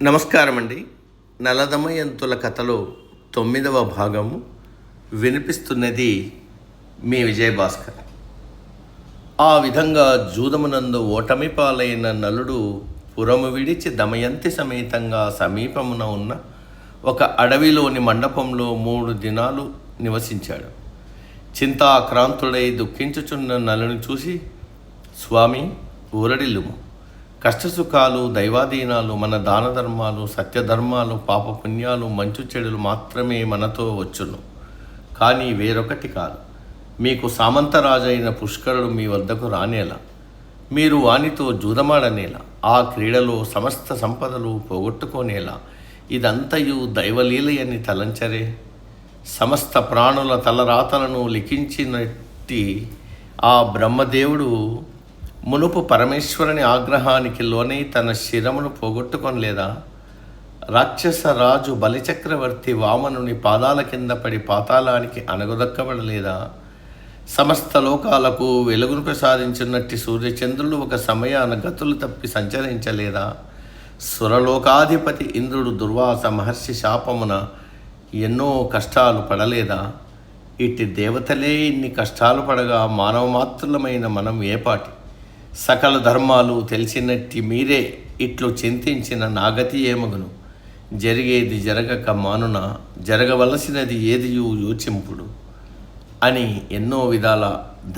నమస్కారం అండి. నలదమయంతుల కథలో 9వ భాగము వినిపిస్తున్నది మీ విజయభాస్కర్. ఆ విధంగా జూదమునందు ఓటమి పాలైన నలుడు పురము విడిచి దమయంతి సమేతంగా సమీపమున ఉన్న ఒక అడవిలోని మండపంలో 3 దినాలు నివసించాడు. చింతాక్రాంతుడై దుఃఖించుచున్న నలుని చూసి, స్వామి ఊరడిల్లుము, కష్టసుఖాలు, దైవాధీనాలు, మన దాన ధర్మాలు, సత్యధర్మాలు, పాపపుణ్యాలు, మంచు చెడులు మాత్రమే మనతో వచ్చును, కానీ వేరొకటి కాదు. మీకు సామంతరాజైన పుష్కరుడు మీ వద్దకు రానేలా, మీరు వానితో జూదమాడనేలా, ఆ క్రీడలో సమస్త సంపదలు పోగొట్టుకోనేలా, ఇదంతయు దైవలీలయని తలంచరే. సమస్త ప్రాణుల తలరాతలను లిఖించినట్టి ఆ బ్రహ్మదేవుడు మునుపు పరమేశ్వరుని ఆగ్రహానికి లోనై తన శిరమును పోగొట్టుకొనలేదా? రాక్షస రాజు బలిచక్రవర్తి వామనుని పాదాల కింద పడి పాతాళానికి అణగదొక్కబడలేదా? సమస్త లోకాలకు వెలుగును ప్రసాదించినట్టి సూర్యచంద్రులు ఒక సమయాన గతులు తప్పి సంచరించలేదా? సురలోకాధిపతి ఇంద్రుడు దుర్వాస మహర్షి శాపమున ఎన్నో కష్టాలు పడలేదా? ఇట్టి దేవతలే ఇన్ని కష్టాలు పడగా మానవ మాత్రులమైన మనం ఏపాటి? సకల ధర్మాలు తెలిసినట్టి మీరే ఇట్లు చింతించిన నాగతి ఏమగును? జరిగేది జరగక మానున, జరగవలసినది ఏదియు యోచింపుడు అని ఎన్నో విధాల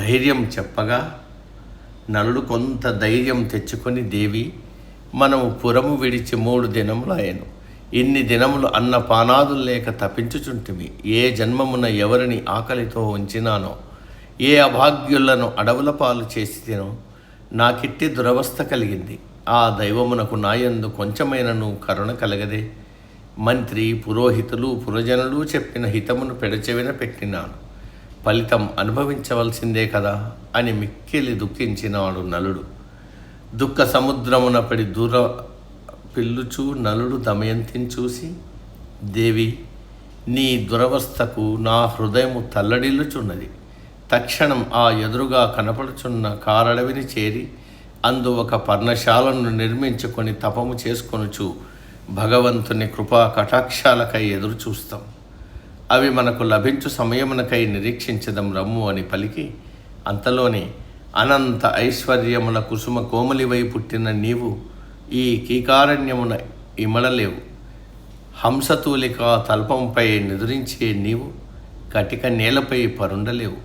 ధైర్యం చెప్పగా, నలుడు కొంత ధైర్యం తెచ్చుకొని, దేవి, మనము పురము విడిచి 3 దినములాయను. ఇన్ని దినములు అన్నపానాదులు లేక తప్పించుచుంటిమి. ఏ జన్మమున ఎవరిని ఆకలితో ఉంచినానో, ఏ అభాగ్యులను అడవుల పాలు చేసినో నాకిట్టి దురవస్థ కలిగింది. ఆ దైవమునకు నాయందు కొంచెమైనను కరుణ కలగదే. మంత్రి, పురోహితులు, పురజనులు చెప్పిన హితమును పెడచెవిన పెట్టినాను. ఫలితం అనుభవించవలసిందే కదా అని మిక్కిలి దుఃఖించినాడు నలుడు. దుఃఖ సముద్రమున పడి దూర పిల్లుచూ నలుడు దమయంతిని చూసి, దేవి, నీ దురవస్థకు నా హృదయము తల్లడిల్లుచున్నది. తక్షణం ఆ ఎదురుగా కనపడుచున్న కారడవిని చేరి అందు ఒక పర్ణశాలను నిర్మించుకొని తపము చేసుకొనుచు భగవంతుని కృపా కటాక్షాలకై ఎదురు చూస్తాం. అవి మనకు లభించు సమయమునకై నిరీక్షించదం రమ్ము అని పలికి, అంతలోనే అనంత ఐశ్వర్యముల కుసుమ కోమలివై పుట్టిన నీవు ఈ కీకారణ్యమున ఇమడలేవు. హంసతూలిక తల్పంపై నిదురించే నీవు కటిక నేలపై పరుండలేవు.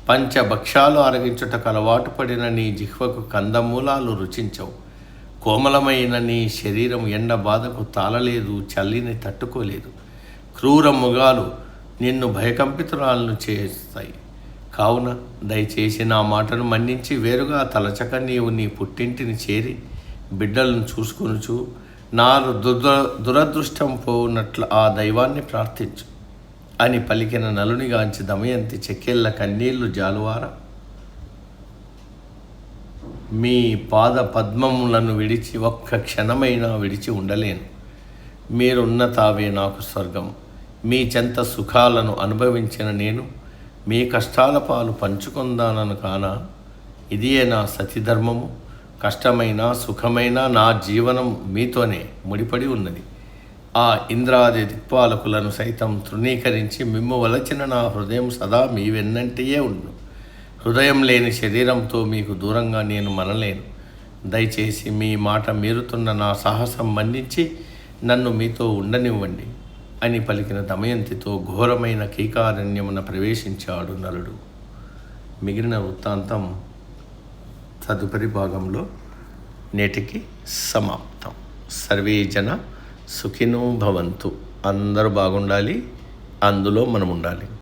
పంచభక్షాలు అరగించుటకు అలవాటు పడిన నీ జిహ్వకు కందమూలాలు రుచించవు. కోమలమైన నీ శరీరం ఎండ బాధకు తాళలేదు, చల్లిని తట్టుకోలేదు. క్రూర మృగాలు నిన్ను భయకంపితురాలను చేస్తాయి. కావున దయచేసి నా మాటను మన్నించి వేరుగా తలచక నీవు నీ పుట్టింటిని చేరి బిడ్డలను చూసుకొనుచు నా దురదృష్టం పోవునట్లు ఆ దైవాన్ని ప్రార్థించు అని పలికిన నలునిగాంచి దమయంతి చెక్కెళ్ళ కన్నీళ్లు జాలువార, మీ పాద పద్మములను విడిచి ఒక్క క్షణమైనా విడిచి ఉండలేను. మీరున్న తావే నాకు స్వర్గం. మీ చెంత సుఖాలను అనుభవించిన నేను మీ కష్టాల పాలు పంచుకొందానను కానా? ఇదియే నా సతిధర్మము. కష్టమైన సుఖమైన నా జీవనం మీతోనే ముడిపడి ఉన్నది. ఆ ఇంద్రాది దిక్పాలకులను సైతం తృణీకరించి మిమ్ము వలచిన నా హృదయం సదా మీ వెన్నంటియే ఉండు. హృదయం లేని శరీరంతో మీకు దూరంగా నేను మనలేను. దయచేసి మీ మాట మీరుతున్న నా సాహసం మన్నించి నన్ను మీతో ఉండనివ్వండి అని పలికిన దమయంతితో ఘోరమైన కీకారణ్యమున ప్రవేశించాడు నలుడు. మిగిలిన వృత్తాంతం తదుపరి భాగంలో నేటికి సమాప్తం. సర్వే జన సుఖినో భవంతు. అందరూ బాగుండాలి, అందులో మనం ఉండాలి.